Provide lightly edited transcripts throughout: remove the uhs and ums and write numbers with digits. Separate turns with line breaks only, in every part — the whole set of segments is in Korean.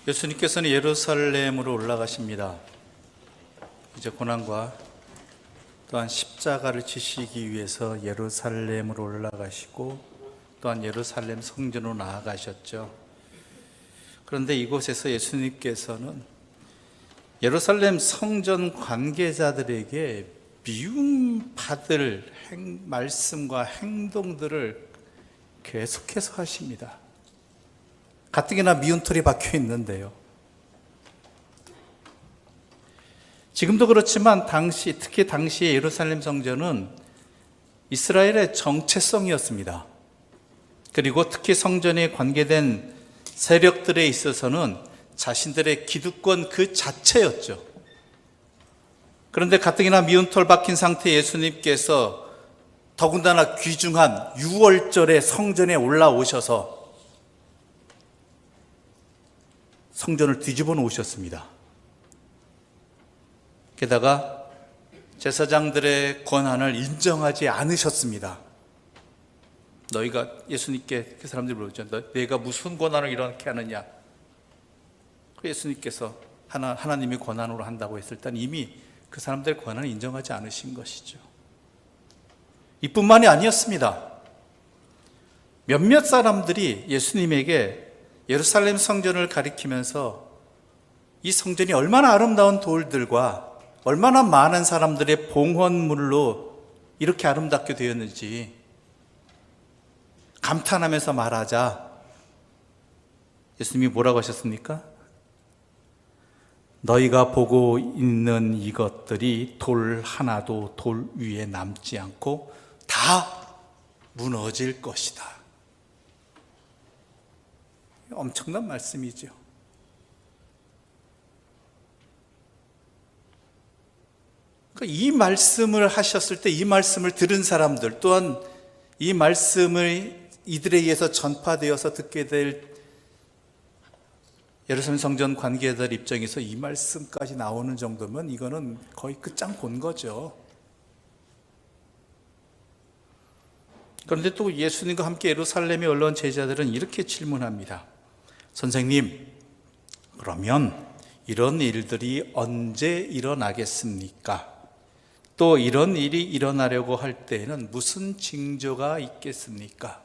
예수님께서는 예루살렘으로 올라가십니다. 이제 고난과 또한 십자가를 지시기 위해서 예루살렘으로 올라가시고 또한 예루살렘 성전으로 나아가셨죠. 그런데 이곳에서 예수님께서는 예루살렘 성전 관계자들에게 미움받을 말씀과 행동들을 계속해서 하십니다. 가뜩이나 미운 털이 박혀 있는데요. 지금도 그렇지만 특히 당시의 예루살렘 성전은 이스라엘의 정체성이었습니다. 그리고 특히 성전에 관계된 세력들에 있어서는 자신들의 기득권 그 자체였죠. 그런데 가뜩이나 미운 털 박힌 상태 예수님께서 더군다나 귀중한 6월절에 성전에 올라오셔서 성전을 뒤집어 놓으셨습니다. 게다가 제사장들의 권한을 인정하지 않으셨습니다. 너희가 예수님께 그 사람들이 물었죠. 내가 무슨 권한을 이렇게 하느냐? 예수님께서 하나님이 권한으로 한다고 했을 때 이미 그 사람들의 권한을 인정하지 않으신 것이죠. 이뿐만이 아니었습니다. 몇몇 사람들이 예수님에게 예루살렘 성전을 가리키면서 이 성전이 얼마나 아름다운 돌들과 얼마나 많은 사람들의 봉헌물로 이렇게 아름답게 되었는지 감탄하면서 말하자 예수님이 뭐라고 하셨습니까? 너희가 보고 있는 이것들이 돌 하나도 돌 위에 남지 않고 다 무너질 것이다. 엄청난 말씀이죠. 그러니까 이 말씀을 하셨을 때 이 말씀을 들은 사람들 또한 이 말씀을 이들에 의해서 전파되어서 듣게 될 예루살렘 성전 관계자들 입장에서 이 말씀까지 나오는 정도면 이거는 거의 끝장 본 거죠. 그런데 또 예수님과 함께 예루살렘에 올라온 제자들은 이렇게 질문합니다. 선생님, 그러면 이런 일들이 언제 일어나겠습니까? 또 이런 일이 일어나려고 할 때에는 무슨 징조가 있겠습니까?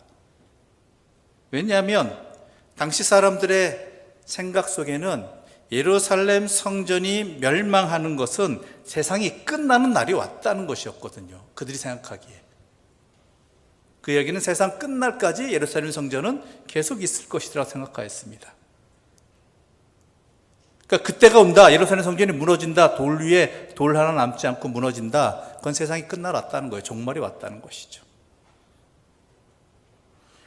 왜냐하면 당시 사람들의 생각 속에는 예루살렘 성전이 멸망하는 것은 세상이 끝나는 날이 왔다는 것이었거든요. 그들이 생각하기에. 그 이야기는 세상 끝날까지 예루살렘 성전은 계속 있을 것이라고 생각하였습니다. 그러니까 그때가 온다. 예루살렘 성전이 무너진다. 돌 위에 돌 하나 남지 않고 무너진다. 그건 세상이 끝나러 왔다는 거예요. 종말이 왔다는 것이죠.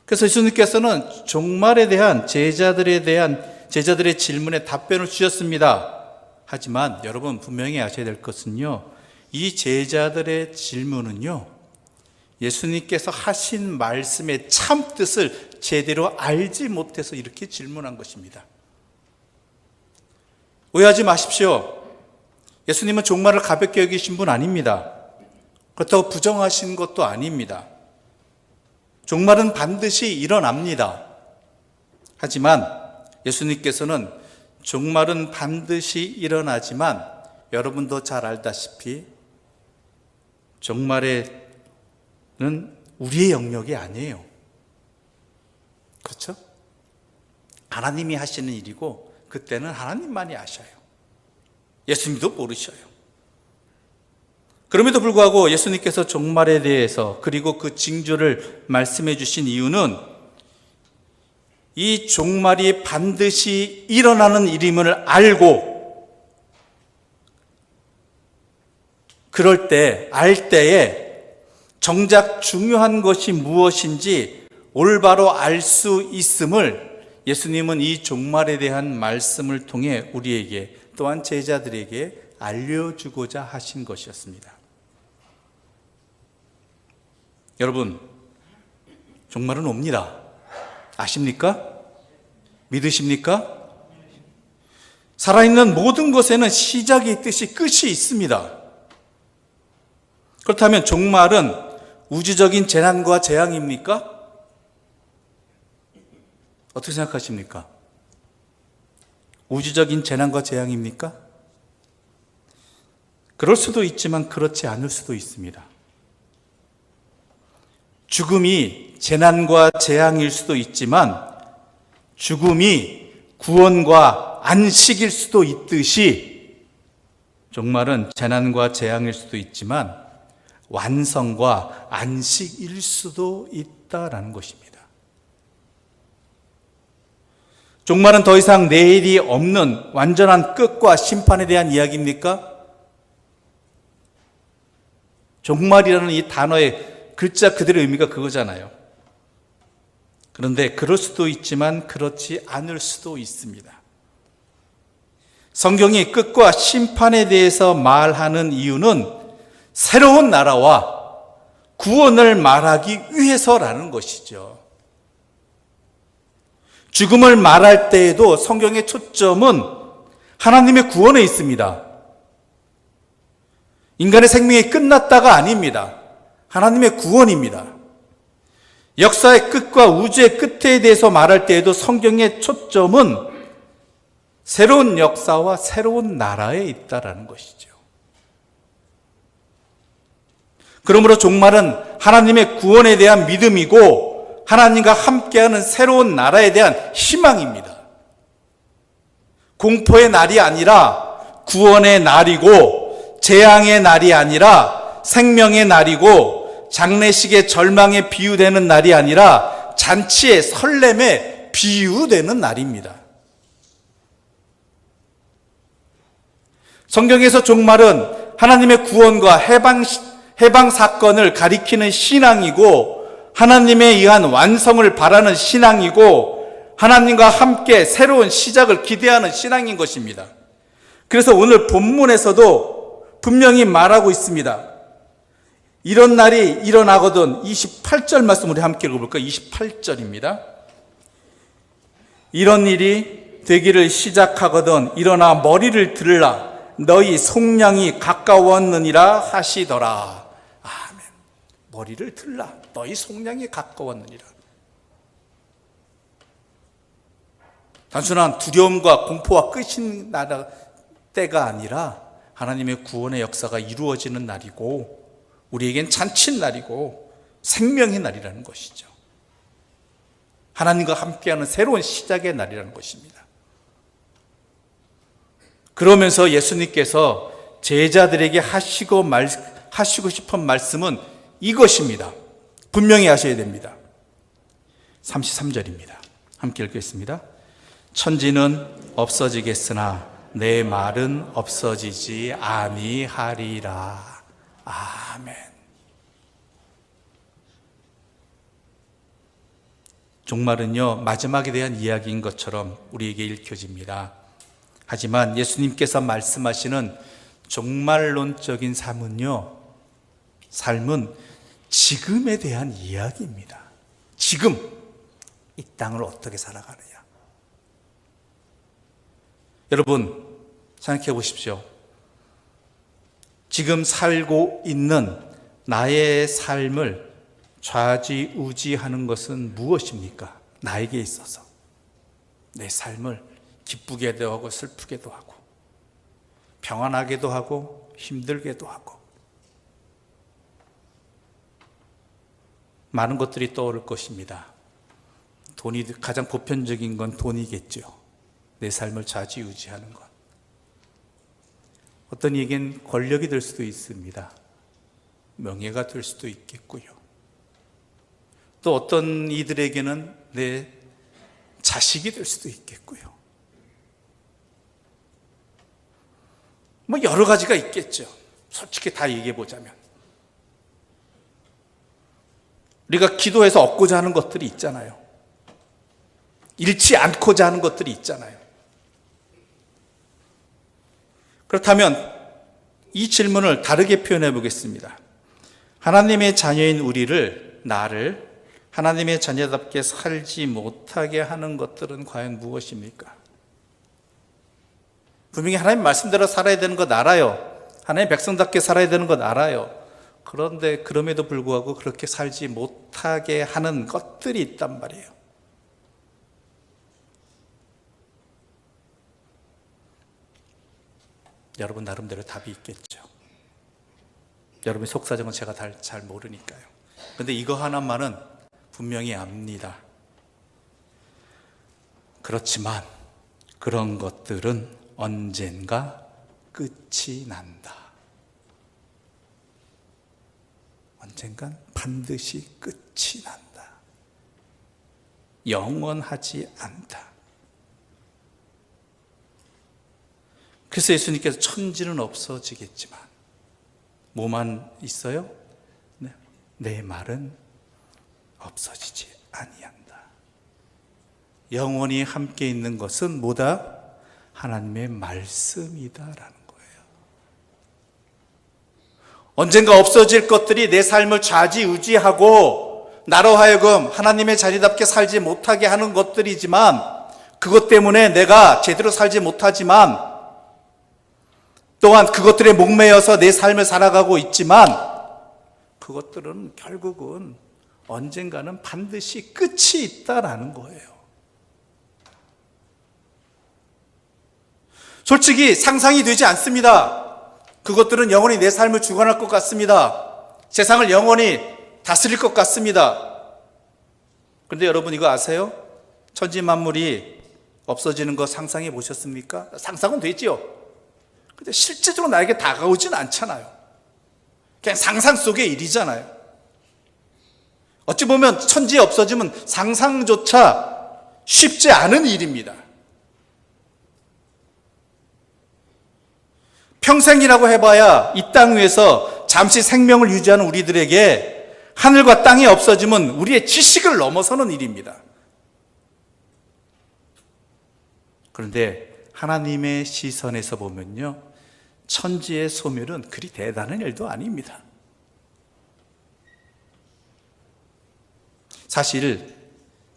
그래서 예수님께서는 종말에 대한 제자들의 질문에 답변을 주셨습니다. 하지만 여러분 분명히 아셔야 될 것은요, 이 제자들의 질문은요, 예수님께서 하신 말씀의 참 뜻을 제대로 알지 못해서 이렇게 질문한 것입니다. 오해하지 마십시오. 예수님은 종말을 가볍게 여기신 분 아닙니다. 그렇다고 부정하신 것도 아닙니다. 종말은 반드시 일어납니다. 하지만 예수님께서는 종말은 반드시 일어나지만 여러분도 잘 알다시피 종말에는 우리의 영역이 아니에요. 그렇죠? 하나님이 하시는 일이고 그때는 하나님만이 아셔요. 예수님도 모르셔요. 그럼에도 불구하고 예수님께서 종말에 대해서 그리고 그 징조를 말씀해 주신 이유는 이 종말이 반드시 일어나는 일임을 알고 그럴 때, 알 때에 정작 중요한 것이 무엇인지 올바로 알 수 있음을 예수님은 이 종말에 대한 말씀을 통해 우리에게 또한 제자들에게 알려주고자 하신 것이었습니다. 여러분, 종말은 옵니다. 아십니까? 믿으십니까? 살아있는 모든 것에는 시작이 있듯이 끝이 있습니다. 그렇다면 종말은 우주적인 재난과 재앙입니까? 어떻게 생각하십니까? 우주적인 재난과 재앙입니까? 그럴 수도 있지만 그렇지 않을 수도 있습니다. 죽음이 재난과 재앙일 수도 있지만 죽음이 구원과 안식일 수도 있듯이 종말은 재난과 재앙일 수도 있지만 완성과 안식일 수도 있다라는 것입니다. 종말은 더 이상 내일이 없는 완전한 끝과 심판에 대한 이야기입니까? 종말이라는 이 단어의 글자 그대로의 의미가 그거잖아요. 그런데 그럴 수도 있지만 그렇지 않을 수도 있습니다. 성경이 끝과 심판에 대해서 말하는 이유는 새로운 나라와 구원을 말하기 위해서라는 것이죠. 죽음을 말할 때에도 성경의 초점은 하나님의 구원에 있습니다. 인간의 생명이 끝났다가 아닙니다. 하나님의 구원입니다. 역사의 끝과 우주의 끝에 대해서 말할 때에도 성경의 초점은 새로운 역사와 새로운 나라에 있다라는 것이죠. 그러므로 종말은 하나님의 구원에 대한 믿음이고 하나님과 함께하는 새로운 나라에 대한 희망입니다. 공포의 날이 아니라 구원의 날이고 재앙의 날이 아니라 생명의 날이고 장례식의 절망에 비유되는 날이 아니라 잔치의 설렘에 비유되는 날입니다. 성경에서 종말은 하나님의 구원과 해방 사건을 가리키는 신앙이고 하나님에 의한 완성을 바라는 신앙이고 하나님과 함께 새로운 시작을 기대하는 신앙인 것입니다. 그래서 오늘 본문에서도 분명히 말하고 있습니다. 이런 날이 일어나거든. 28절 말씀 우리 함께 읽어볼까요? 28절입니다. 이런 일이 되기를 시작하거든 일어나 머리를 들으라. 너희 속량이 가까웠느니라 하시더라. 아멘. 머리를 들라. 너희 속량이 가까웠느니라. 단순한 두려움과 공포와 끝인 때가 아니라 하나님의 구원의 역사가 이루어지는 날이고 우리에겐 잔칫날이고 생명의 날이라는 것이죠. 하나님과 함께하는 새로운 시작의 날이라는 것입니다. 그러면서 예수님께서 제자들에게 하시고 싶은 말씀은 이것입니다. 분명히 하셔야 됩니다. 33절입니다. 함께 읽겠습니다. 천지는 없어지겠으나 내 말은 없어지지 아니하리라. 아멘. 종말은요, 마지막에 대한 이야기인 것처럼 우리에게 읽혀집니다. 하지만 예수님께서 말씀하시는 종말론적인 삶은 지금에 대한 이야기입니다. 지금 이 땅을 어떻게 살아가느냐. 여러분 생각해 보십시오. 지금 살고 있는 나의 삶을 좌지우지하는 것은 무엇입니까? 나에게 있어서 내 삶을 기쁘게도 하고 슬프게도 하고 평안하게도 하고 힘들게도 하고 많은 것들이 떠오를 것입니다. 돈이 가장 보편적인 건 돈이겠죠. 내 삶을 좌지우지하는 것. 어떤 이에겐 권력이 될 수도 있습니다. 명예가 될 수도 있겠고요. 또 어떤 이들에게는 내 자식이 될 수도 있겠고요. 뭐 여러 가지가 있겠죠. 솔직히 다 얘기해 보자면. 우리가 기도해서 얻고자 하는 것들이 있잖아요. 잃지 않고자 하는 것들이 있잖아요. 그렇다면 이 질문을 다르게 표현해 보겠습니다. 하나님의 자녀인 나를 하나님의 자녀답게 살지 못하게 하는 것들은 과연 무엇입니까? 분명히 하나님 말씀대로 살아야 되는 것 알아요. 하나님 백성답게 살아야 되는 것 알아요. 그런데 그럼에도 불구하고 그렇게 살지 못하게 하는 것들이 있단 말이에요. 여러분 나름대로 답이 있겠죠. 여러분의 속사정은 제가 잘 모르니까요. 근데 이거 하나만은 분명히 압니다. 그렇지만 그런 것들은 언젠가 끝이 난다. 언젠간 반드시 끝이 난다. 영원하지 않다. 그래서 예수님께서 천지는 없어지겠지만 뭐만 있어요? 내 말은 없어지지 아니한다. 영원히 함께 있는 것은 뭐다? 하나님의 말씀이다라는 거예요. 언젠가 없어질 것들이 내 삶을 좌지우지하고 나로 하여금 하나님의 자리답게 살지 못하게 하는 것들이지만, 그것 때문에 내가 제대로 살지 못하지만, 또한 그것들에 목매여서 내 삶을 살아가고 있지만, 그것들은 결국은 언젠가는 반드시 끝이 있다라는 거예요. 솔직히 상상이 되지 않습니다. 그것들은 영원히 내 삶을 주관할 것 같습니다. 세상을 영원히 다스릴 것 같습니다. 그런데 여러분 이거 아세요? 천지 만물이 없어지는 거 상상해 보셨습니까? 상상은 되지요. 근데 실제적으로 나에게 다가오진 않잖아요. 그냥 상상 속의 일이잖아요. 어찌 보면 천지 없어지면 상상조차 쉽지 않은 일입니다. 평생이라고 해봐야 이 땅 위에서 잠시 생명을 유지하는 우리들에게 하늘과 땅이 없어지면 우리의 지식을 넘어서는 일입니다. 그런데 하나님의 시선에서 보면요, 천지의 소멸은 그리 대단한 일도 아닙니다. 사실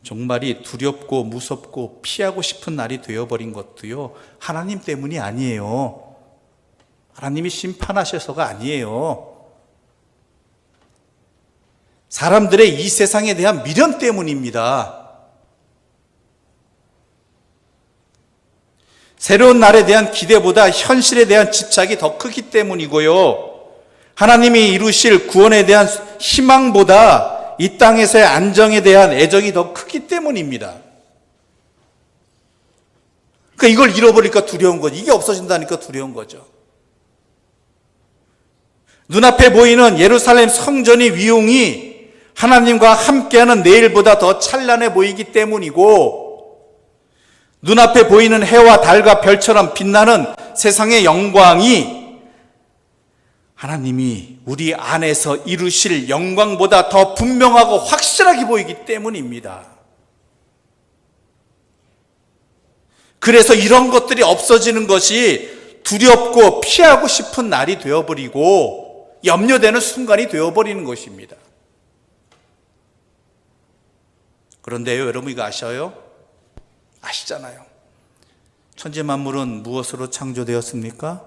정말이 두렵고 무섭고 피하고 싶은 날이 되어버린 것도요, 하나님 때문이 아니에요. 하나님이 심판하셔서가 아니에요. 사람들의 이 세상에 대한 미련 때문입니다. 새로운 날에 대한 기대보다 현실에 대한 집착이 더 크기 때문이고요. 하나님이 이루실 구원에 대한 희망보다 이 땅에서의 안정에 대한 애정이 더 크기 때문입니다. 그러니까 이걸 잃어버리니까 두려운 거죠. 이게 없어진다니까 두려운 거죠. 눈앞에 보이는 예루살렘 성전의 위용이 하나님과 함께하는 내일보다 더 찬란해 보이기 때문이고, 눈앞에 보이는 해와 달과 별처럼 빛나는 세상의 영광이 하나님이 우리 안에서 이루실 영광보다 더 분명하고 확실하게 보이기 때문입니다. 그래서 이런 것들이 없어지는 것이 두렵고 피하고 싶은 날이 되어버리고 염려되는 순간이 되어버리는 것입니다. 그런데요, 여러분 이거 아셔요? 아시잖아요. 천지 만물은 무엇으로 창조되었습니까?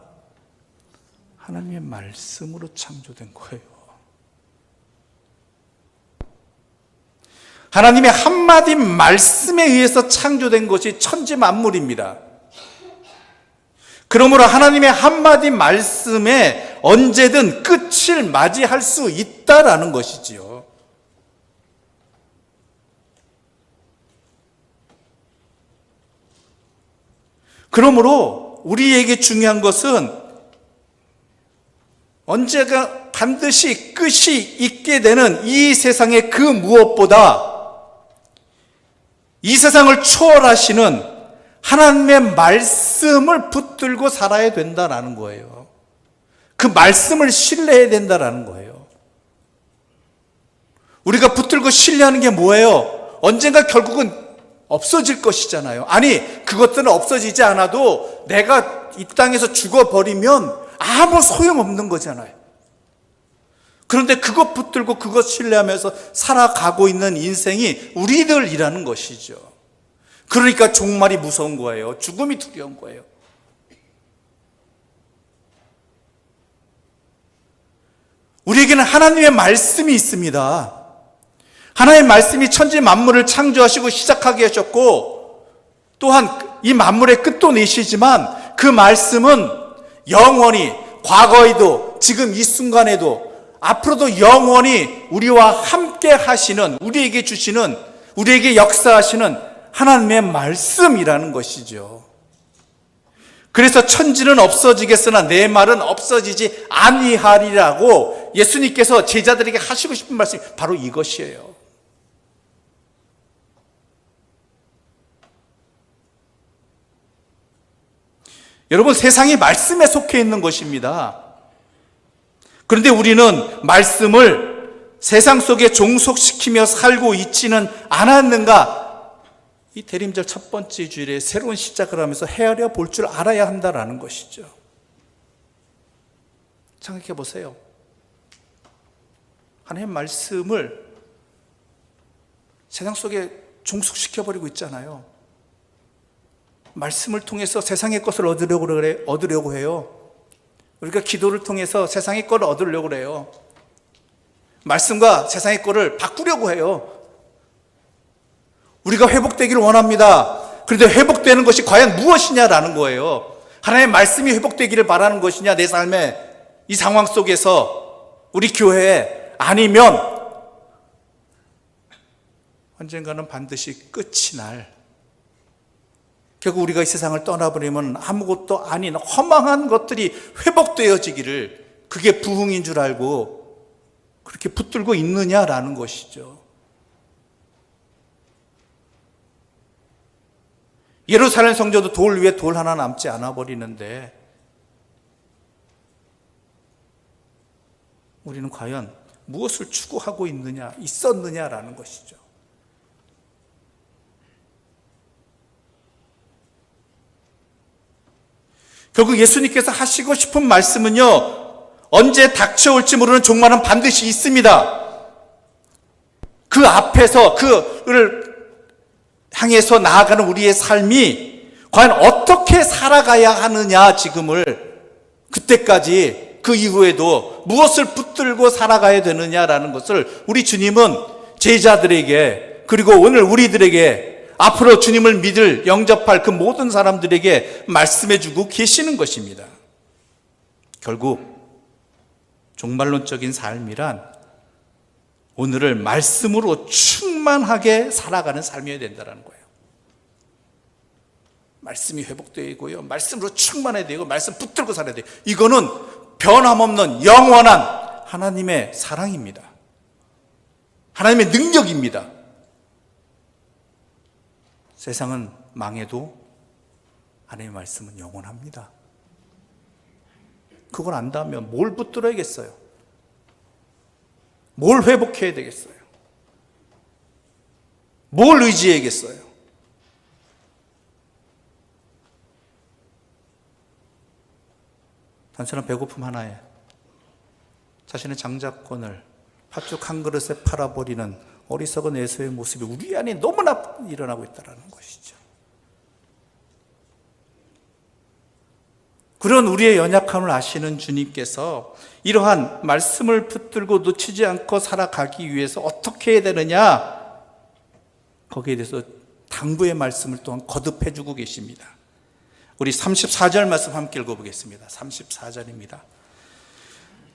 하나님의 말씀으로 창조된 거예요. 하나님의 한마디 말씀에 의해서 창조된 것이 천지 만물입니다. 그러므로 하나님의 한마디 말씀에 언제든 끝을 맞이할 수 있다라는 것이지요. 그러므로 우리에게 중요한 것은 언제가 반드시 끝이 있게 되는 이 세상의 그 무엇보다 이 세상을 초월하시는 하나님의 말씀을 붙들고 살아야 된다라는 거예요. 그 말씀을 신뢰해야 된다라는 거예요. 우리가 붙들고 신뢰하는 게 뭐예요? 언젠가 결국은 없어질 것이잖아요. 아니, 그것들은 없어지지 않아도 내가 이 땅에서 죽어버리면 아무 소용없는 거잖아요. 그런데 그것 붙들고 그것 신뢰하면서 살아가고 있는 인생이 우리들이라는 것이죠. 그러니까 종말이 무서운 거예요. 죽음이 두려운 거예요. 우리에게는 하나님의 말씀이 있습니다. 하나님의 말씀이 천지 만물을 창조하시고 시작하게 하셨고, 또한 이 만물의 끝도 내시지만 그 말씀은 영원히, 과거에도 지금 이 순간에도 앞으로도 영원히 우리와 함께 하시는, 우리에게 주시는, 우리에게 역사하시는 하나님의 말씀이라는 것이죠. 그래서 천지는 없어지겠으나 내 말은 없어지지 아니하리라고 예수님께서 제자들에게 하시고 싶은 말씀이 바로 이것이에요. 여러분, 세상이 말씀에 속해 있는 것입니다. 그런데 우리는 말씀을 세상 속에 종속시키며 살고 있지는 않았는가? 이 대림절 첫 번째 주일에 새로운 시작을 하면서 헤아려 볼 줄 알아야 한다라는 것이죠. 생각해 보세요. 하나님의 말씀을 세상 속에 종속시켜버리고 있잖아요. 말씀을 통해서 세상의 것을 얻으려고 해요. 우리가 기도를 통해서 세상의 것을 얻으려고 해요. 말씀과 세상의 것을 바꾸려고 해요. 우리가 회복되기를 원합니다. 그런데 회복되는 것이 과연 무엇이냐라는 거예요. 하나님의 말씀이 회복되기를 바라는 것이냐, 내 삶의 이 상황 속에서, 우리 교회에, 아니면 언젠가는 반드시 끝이 날, 결국 우리가 이 세상을 떠나버리면 아무것도 아닌 허망한 것들이 회복되어지기를, 그게 부흥인 줄 알고 그렇게 붙들고 있느냐라는 것이죠. 예루살렘 성전도 돌 위에 돌 하나 남지 않아 버리는데 우리는 과연 무엇을 추구하고 있었느냐라는 것이죠. 결국 예수님께서 하시고 싶은 말씀은요, 언제 닥쳐올지 모르는 종말은 반드시 있습니다. 그 앞에서 그를 향해서 나아가는 우리의 삶이 과연 어떻게 살아가야 하느냐, 지금을, 그때까지, 그 이후에도 무엇을 붙들고 살아가야 되느냐라는 것을 우리 주님은 제자들에게, 그리고 오늘 우리들에게, 앞으로 주님을 믿을, 영접할 그 모든 사람들에게 말씀해 주고 계시는 것입니다. 결국 종말론적인 삶이란 오늘을 말씀으로 충만하게 살아가는 삶이어야 된다는 거예요. 말씀이 회복되고요, 말씀으로 충만해야 되고, 말씀 붙들고 살아야 돼요. 이거는 변함없는 영원한 하나님의 사랑입니다. 하나님의 능력입니다. 세상은 망해도 하나님의 말씀은 영원합니다. 그걸 안다면 뭘 붙들어야겠어요? 뭘 회복해야 되겠어요? 뭘 의지해야겠어요? 단순한 배고픔 하나에 자신의 장자권을 팥죽 한 그릇에 팔아버리는 어리석은 에서의 모습이 우리 안에 너무나 일어나고 있다는 것이죠. 그런 우리의 연약함을 아시는 주님께서 이러한 말씀을 붙들고 놓치지 않고 살아가기 위해서 어떻게 해야 되느냐, 거기에 대해서 당부의 말씀을 또한 거듭해 주고 계십니다. 우리 34절 말씀 함께 읽어보겠습니다. 34절입니다.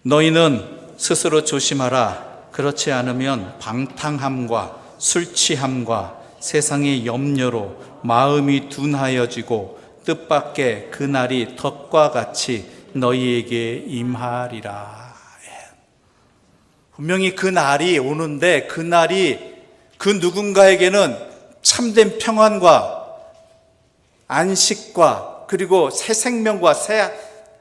너희는 스스로 조심하라. 그렇지 않으면 방탕함과 술 취함과 세상의 염려로 마음이 둔하여지고 뜻밖의 그날이 덫과 같이 너희에게 임하리라. 분명히 그 날이 오는데, 그 날이 그 누군가에게는 참된 평안과 안식과 그리고 새 생명과 새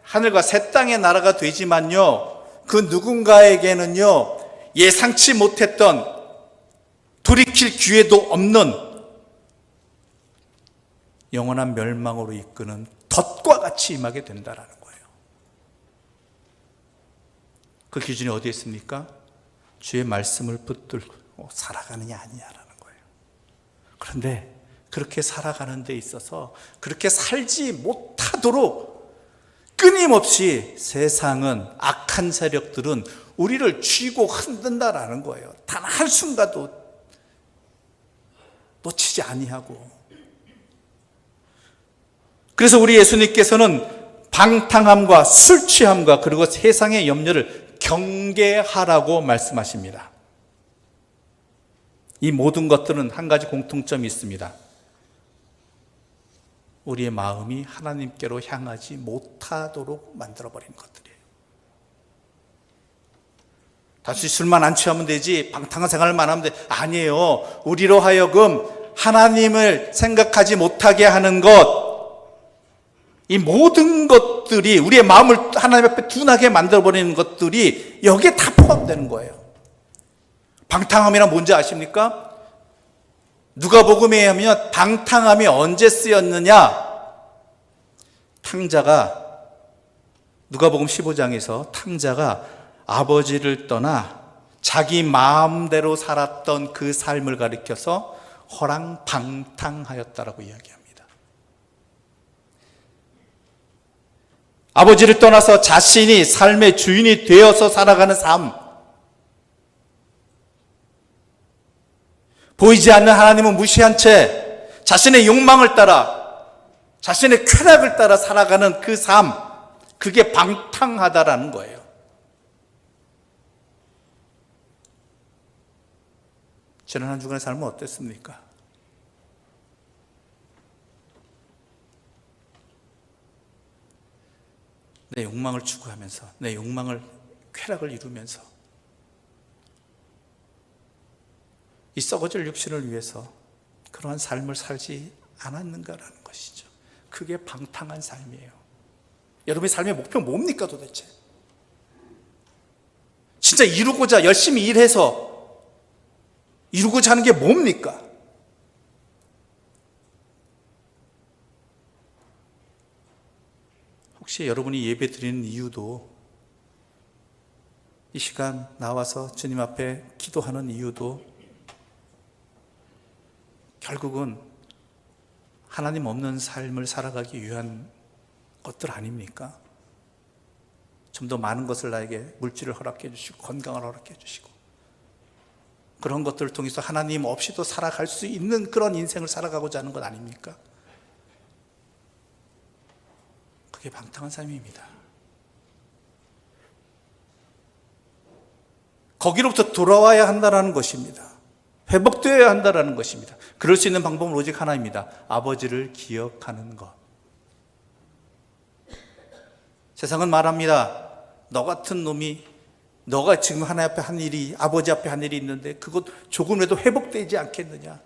하늘과 새 땅의 나라가 되지만요, 그 누군가에게는요, 예상치 못했던, 돌이킬 기회도 없는 영원한 멸망으로 이끄는 덫과 같이 임하게 된다는 거예요. 그 기준이 어디에 있습니까? 주의 말씀을 붙들고 살아가느냐 아니냐라는 거예요. 그런데 그렇게 살아가는 데 있어서 그렇게 살지 못하도록 끊임없이 세상은, 악한 세력들은 우리를 쥐고 흔든다라는 거예요. 단 한순간도 놓치지 아니하고. 그래서 우리 예수님께서는 방탕함과 술 취함과 그리고 세상의 염려를 경계하라고 말씀하십니다. 이 모든 것들은 한 가지 공통점이 있습니다. 우리의 마음이 하나님께로 향하지 못하도록 만들어버리는 것들이에요. 다시 술만 안 취하면 되지, 방탕한 생활만 하면 돼. 아니에요. 우리로 하여금 하나님을 생각하지 못하게 하는 것, 이 모든 것들이 우리의 마음을 하나님 앞에 둔하게 만들어버리는 것들이 여기에 다 포함되는 거예요. 방탕함이란 뭔지 아십니까? 누가복음에 하면 방탕함이 언제 쓰였느냐? 탕자가, 누가복음 15장에서 탕자가 아버지를 떠나 자기 마음대로 살았던 그 삶을 가리켜서 허랑방탕하였다라고 이야기합니다. 아버지를 떠나서 자신이 삶의 주인이 되어서 살아가는 삶, 보이지 않는 하나님을 무시한 채 자신의 욕망을 따라, 자신의 쾌락을 따라 살아가는 그 삶, 그게 방탕하다라는 거예요. 지난 한 주간의 삶은 어땠습니까? 내 욕망을 추구하면서, 내 욕망을, 쾌락을 이루면서 이 썩어질 육신을 위해서 그러한 삶을 살지 않았는가라는 것이죠. 그게 방탕한 삶이에요. 여러분의 삶의 목표는 뭡니까 도대체? 진짜 이루고자 열심히 일해서 이루고자 하는 게 뭡니까? 혹시 여러분이 예배 드리는 이유도, 이 시간 나와서 주님 앞에 기도하는 이유도 결국은 하나님 없는 삶을 살아가기 위한 것들 아닙니까? 좀 더 많은 것을 나에게 물질을 허락해 주시고 건강을 허락해 주시고 그런 것들을 통해서 하나님 없이도 살아갈 수 있는 그런 인생을 살아가고자 하는 것 아닙니까? 그게 방탕한 삶입니다. 거기로부터 돌아와야 한다는 것입니다. 회복되어야 한다는 것입니다. 그럴 수 있는 방법은 오직 하나입니다. 아버지를 기억하는 것. 세상은 말합니다. 너 같은 놈이, 너가 지금 하나님 앞에 한 일이, 아버지 앞에 한 일이 있는데 그것 조금이라도 회복되지 않겠느냐?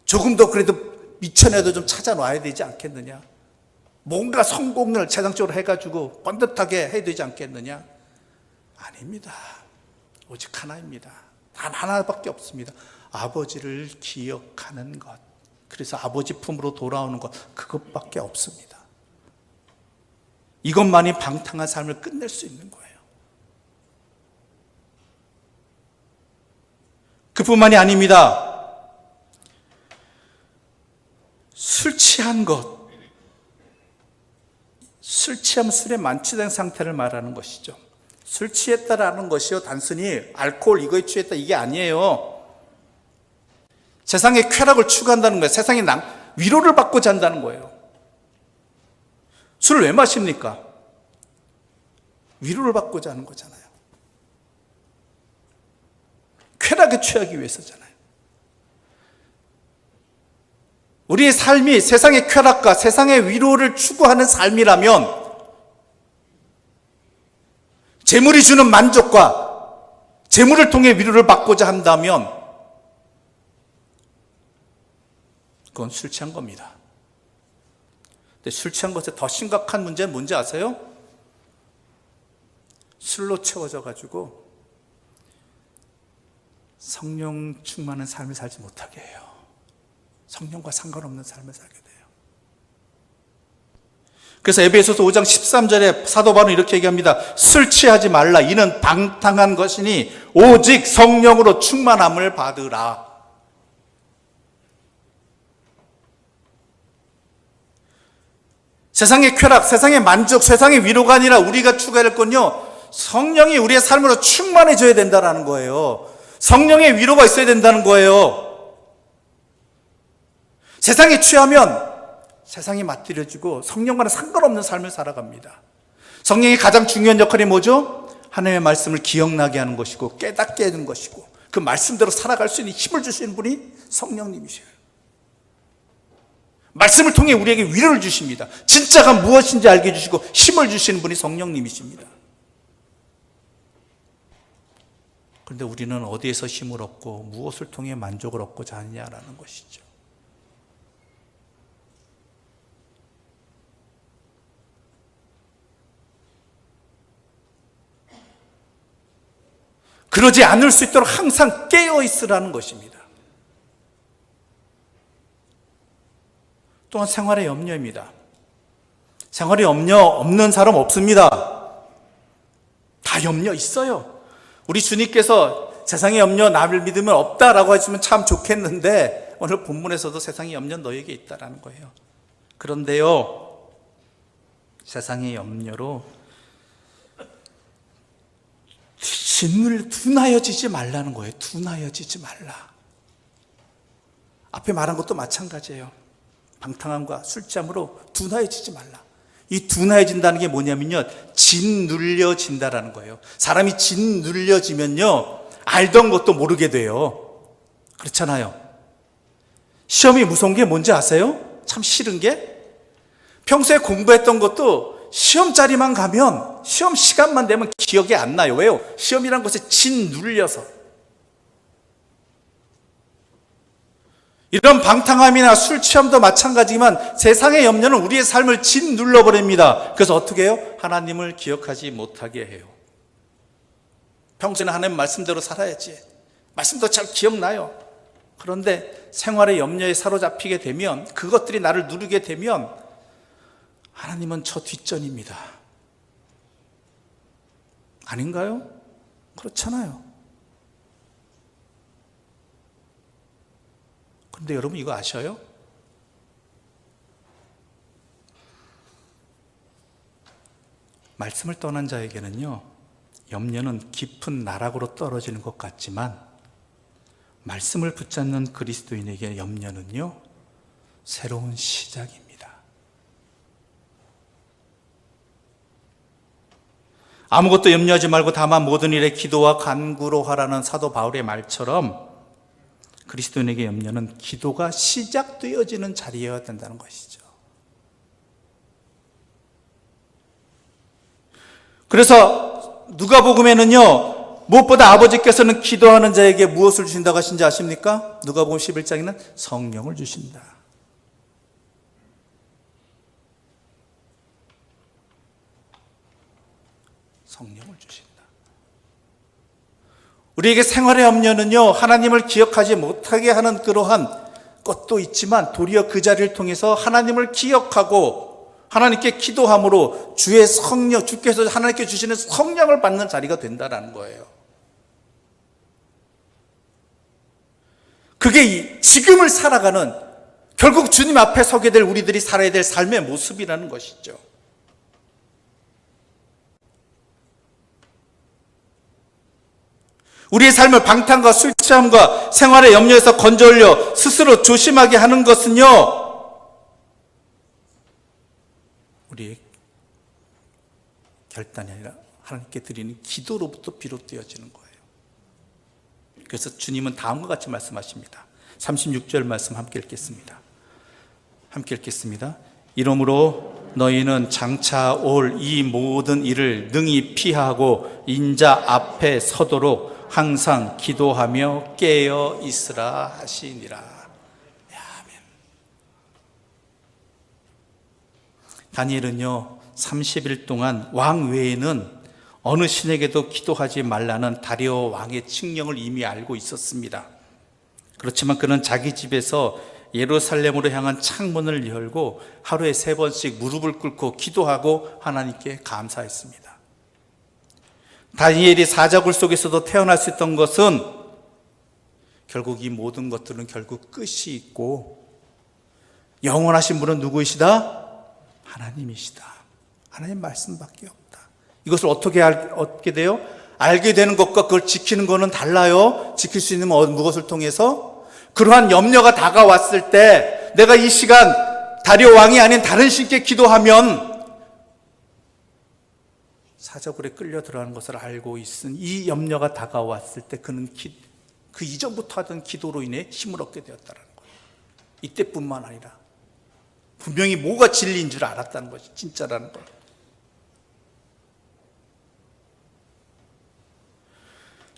조금 더 그래도 미천에도 좀 찾아놔야 되지 않겠느냐? 뭔가 성공을 세상적으로 해가지고 번듯하게 해야 되지 않겠느냐? 아닙니다. 오직 하나입니다. 단 하나밖에 없습니다. 아버지를 기억하는 것. 그래서 아버지 품으로 돌아오는 것, 그것밖에 없습니다. 이것만이 방탕한 삶을 끝낼 수 있는 거예요. 그뿐만이 아닙니다. 술 취한 것, 술 취하면 술에 만취된 상태를 말하는 것이죠. 술 취했다라는 것이요, 단순히 알코올 이거에 취했다 이게 아니에요. 세상의 쾌락을 추구한다는 거예요. 세상의 위로를 받고자 한다는 거예요. 술을 왜 마십니까? 위로를 받고자 하는 거잖아요. 쾌락에 취하기 위해서잖아요. 우리의 삶이 세상의 쾌락과 세상의 위로를 추구하는 삶이라면 재물이 주는 만족과 재물을 통해 위로를 받고자 한다면 그건 술 취한 겁니다. 근데 술 취한 것의 더 심각한 문제는 뭔지 아세요? 술로 채워져 가지고 성령 충만한 삶을 살지 못하게 해요. 성령과 상관없는 삶을 살게 돼요. 그래서 에베소서 5장 13절에 사도 바울은 이렇게 얘기합니다. 술 취하지 말라. 이는 방탕한 것이니 오직 성령으로 충만함을 받으라. 세상의 쾌락, 세상의 만족, 세상의 위로가 아니라 우리가 추구해야 할 건요, 성령이 우리의 삶으로 충만해져야 된다는 거예요. 성령의 위로가 있어야 된다는 거예요. 세상에 취하면 세상에 맞들여지고 성령과는 상관없는 삶을 살아갑니다. 성령의 가장 중요한 역할이 뭐죠? 하나님의 말씀을 기억나게 하는 것이고 깨닫게 하는 것이고 그 말씀대로 살아갈 수 있는 힘을 주시는 분이 성령님이세요. 말씀을 통해 우리에게 위로를 주십니다. 진짜가 무엇인지 알게 해주시고 힘을 주시는 분이 성령님이십니다. 그런데 우리는 어디에서 힘을 얻고 무엇을 통해 만족을 얻고자 하느냐라는 것이죠. 그러지 않을 수 있도록 항상 깨어 있으라는 것입니다. 또한 생활의 염려입니다. 생활의 염려 없는 사람 없습니다. 다 염려 있어요. 우리 주님께서 세상의 염려 남을 믿으면 없다라고 하시면 참 좋겠는데 오늘 본문에서도 세상의 염려 너에게 있다라는 거예요. 그런데요, 세상의 염려로 둔하여지지 말라는 거예요. 둔하여지지 말라. 앞에 말한 것도 마찬가지예요. 방탕함과 술취함으로 둔하여지지 말라. 이 둔하여진다는 게 뭐냐면요, 짓눌려진다라는 거예요. 사람이 짓눌려지면요, 알던 것도 모르게 돼요. 그렇잖아요. 시험이 무서운 게 뭔지 아세요? 참 싫은 게 평소에 공부했던 것도 시험 자리만 가면 시험 시간만 되면 기억이 안 나요. 왜요? 시험이란 것에 짓눌려서. 이런 방탕함이나 술 취함도 마찬가지지만 세상의 염려는 우리의 삶을 짓눌러버립니다. 그래서 어떻게 해요? 하나님을 기억하지 못하게 해요. 평소에는 하나님 말씀대로 살아야지. 말씀도 잘 기억나요. 그런데 생활의 염려에 사로잡히게 되면, 그것들이 나를 누르게 되면 하나님은 저 뒷전입니다. 아닌가요? 그렇잖아요. 그런데 여러분 이거 아셔요? 말씀을 떠난 자에게는요, 염려는 깊은 나락으로 떨어지는 것 같지만 말씀을 붙잡는 그리스도인에게 염려는요, 새로운 시작입니다. 아무것도 염려하지 말고 다만 모든 일에 기도와 간구로 하라는 사도 바울의 말처럼 그리스도인에게 염려는 기도가 시작되어지는 자리여야 된다는 것이죠. 그래서 누가복음에는요, 무엇보다 아버지께서는 기도하는 자에게 무엇을 주신다고 하신지 아십니까? 누가복음 11장에는 성령을 주신다. 성령을 주신다. 우리에게 생활의 염려는요, 하나님을 기억하지 못하게 하는 그러한 것도 있지만 도리어 그 자리를 통해서 하나님을 기억하고 하나님께 기도함으로 주의 성령, 주께서 하나님께 주시는 성령을 받는 자리가 된다는 거예요. 그게 지금을 살아가는, 결국 주님 앞에 서게 될 우리들이 살아야 될 삶의 모습이라는 것이죠. 우리의 삶을 방탕과 술 취함과 생활의 염려에서 건져올려 스스로 조심하게 하는 것은요, 우리의 결단이 아니라 하나님께 드리는 기도로부터 비롯되어지는 거예요. 그래서 주님은 다음과 같이 말씀하십니다. 36절 말씀 함께 읽겠습니다. 함께 읽겠습니다. 이러므로 너희는 장차 올 이 모든 일을 능히 피하고 인자 앞에 서도록 항상 기도하며 깨어 있으라 하시니라. 아멘. 다니엘은요, 30일 동안 왕 외에는 어느 신에게도 기도하지 말라는 다리오 왕의 칙령을 이미 알고 있었습니다. 그렇지만 그는 자기 집에서 예루살렘으로 향한 창문을 열고 하루에 3번씩 무릎을 꿇고 기도하고 하나님께 감사했습니다. 다니엘이 사자굴 속에서도 태어날 수 있던 것은 결국 이 모든 것들은 결국 끝이 있고 영원하신 분은 누구이시다? 하나님이시다. 하나님 말씀밖에 없다. 이것을 어떻게 얻게 돼요? 알게 되는 것과 그걸 지키는 것은 달라요. 지킬 수 있는 무엇을 통해서? 그러한 염려가 다가왔을 때 내가 이 시간 다리오 왕이 아닌 다른 신께 기도하면 사자굴에 끌려 들어가는 것을 알고 있은 이 염려가 다가왔을 때 그는 그 이전부터 하던 기도로 인해 힘을 얻게 되었다는 거예요. 이때뿐만 아니라 분명히 뭐가 진리인 줄 알았다는 것이 진짜라는 거예요.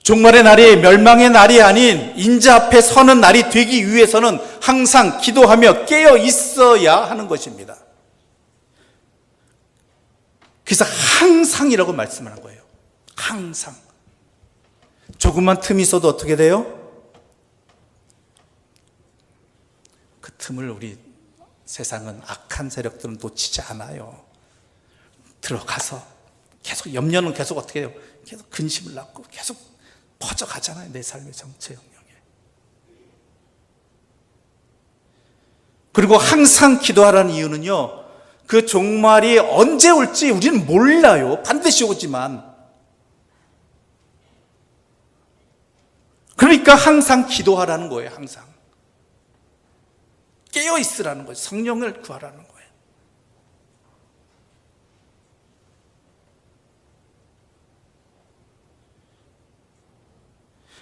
종말의 날이 멸망의 날이 아닌 인자 앞에 서는 날이 되기 위해서는 항상 기도하며 깨어 있어야 하는 것입니다. 그래서 항상이라고 말씀을 한 거예요. 항상. 조금만 틈이 있어도 어떻게 돼요? 그 틈을 우리 세상은 악한 세력들은 놓치지 않아요. 들어가서 계속 염려는 계속 어떻게 해요? 계속 근심을 낳고 계속 퍼져가잖아요. 내 삶의 정체 영역에. 그리고 항상 기도하라는 이유는요, 그 종말이 언제 올지 우리는 몰라요. 반드시 오지만. 그러니까 항상 기도하라는 거예요. 항상 깨어있으라는 거예요. 성령을 구하라는 거예요.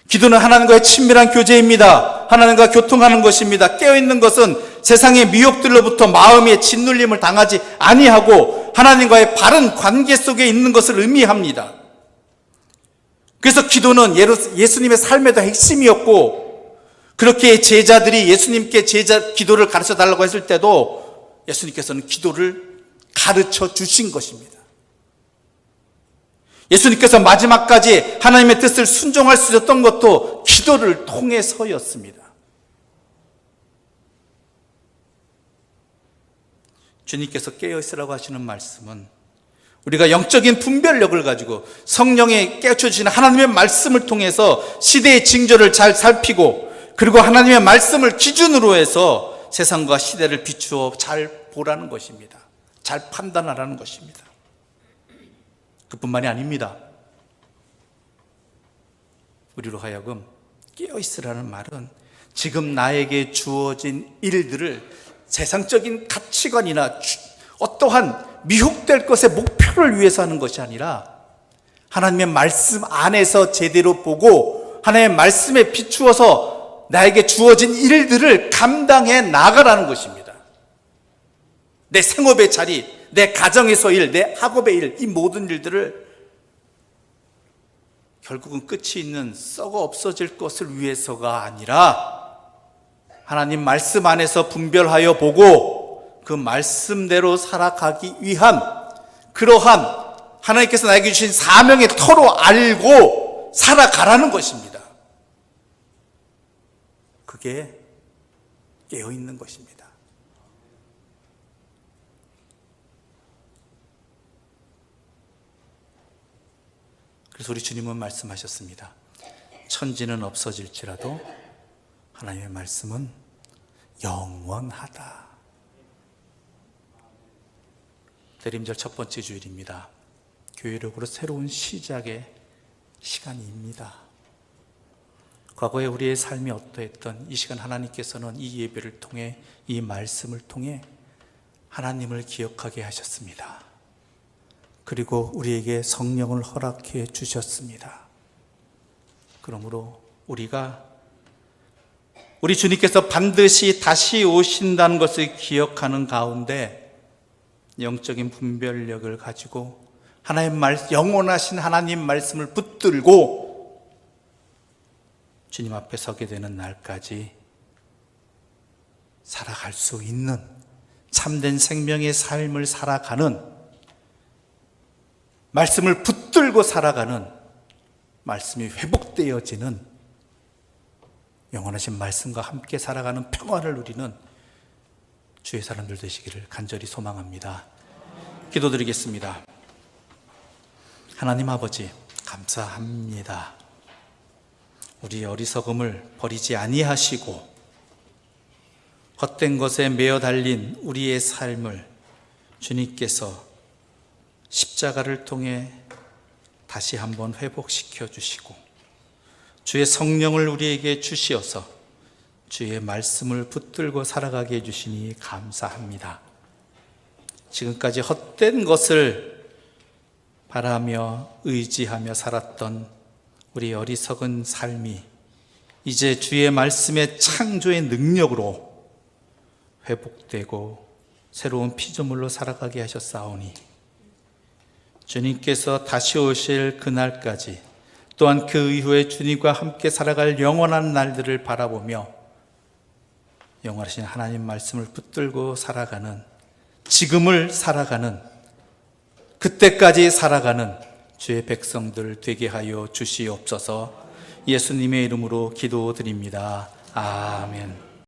기도는 하나님과의 친밀한 교제입니다. 하나님과 교통하는 것입니다. 깨어있는 것은 세상의 미혹들로부터 마음의 짓눌림을 당하지 아니하고 하나님과의 바른 관계 속에 있는 것을 의미합니다. 그래서 기도는 예수님의 삶에도 핵심이었고, 그렇게 제자들이 예수님께 기도를 가르쳐 달라고 했을 때도 예수님께서는 기도를 가르쳐 주신 것입니다. 예수님께서 마지막까지 하나님의 뜻을 순종할 수 있었던 것도 기도를 통해서였습니다. 주님께서 깨어있으라고 하시는 말씀은 우리가 영적인 분별력을 가지고 성령에 깨우쳐주시는 하나님의 말씀을 통해서 시대의 징조를 잘 살피고, 그리고 하나님의 말씀을 기준으로 해서 세상과 시대를 비추어 잘 보라는 것입니다. 잘 판단하라는 것입니다. 그뿐만이 아닙니다. 우리로 하여금 깨어있으라는 말은 지금 나에게 주어진 일들을 세상적인 가치관이나 어떠한 미혹될 것의 목표를 위해서 하는 것이 아니라 하나님의 말씀 안에서 제대로 보고 하나님의 말씀에 비추어서 나에게 주어진 일들을 감당해 나가라는 것입니다. 내 생업의 자리, 내 가정에서 일, 내 학업의 일, 이 모든 일들을 결국은 끝이 있는 썩어 없어질 것을 위해서가 아니라 하나님 말씀 안에서 분별하여 보고 그 말씀대로 살아가기 위한 그러한 하나님께서 나에게 주신 사명의 터로 알고 살아가라는 것입니다. 그게 깨어있는 것입니다. 그래서 우리 주님은 말씀하셨습니다. 천지는 없어질지라도 하나님의 말씀은 영원하다. 대림절 첫 번째 주일입니다. 교회력으로 새로운 시작의 시간입니다. 과거에 우리의 삶이 어떠했던 이 시간 하나님께서는 이 예배를 통해 이 말씀을 통해 하나님을 기억하게 하셨습니다. 그리고 우리에게 성령을 허락해 주셨습니다. 그러므로 우리 주님께서 반드시 다시 오신다는 것을 기억하는 가운데 영적인 분별력을 가지고 영원하신 하나님 말씀을 붙들고 주님 앞에 서게 되는 날까지 살아갈 수 있는 참된 생명의 삶을 살아가는, 말씀을 붙들고 살아가는, 말씀이 회복되어지는 영원하신 말씀과 함께 살아가는 평화를 누리는 주의 사람들 되시기를 간절히 소망합니다. 기도드리겠습니다. 하나님 아버지, 감사합니다. 우리 어리석음을 버리지 아니하시고 헛된 것에 매어 달린 우리의 삶을 주님께서 십자가를 통해 다시 한번 회복시켜 주시고 주의 성령을 우리에게 주시어서 주의 말씀을 붙들고 살아가게 해주시니 감사합니다. 지금까지 헛된 것을 바라며 의지하며 살았던 우리 어리석은 삶이 이제 주의 말씀의 창조의 능력으로 회복되고 새로운 피조물로 살아가게 하셨사오니 주님께서 다시 오실 그날까지 또한 그 이후에 주님과 함께 살아갈 영원한 날들을 바라보며 영원하신 하나님 말씀을 붙들고 살아가는, 지금을 살아가는, 그때까지 살아가는 주의 백성들 되게 하여 주시옵소서. 예수님의 이름으로 기도드립니다. 아멘.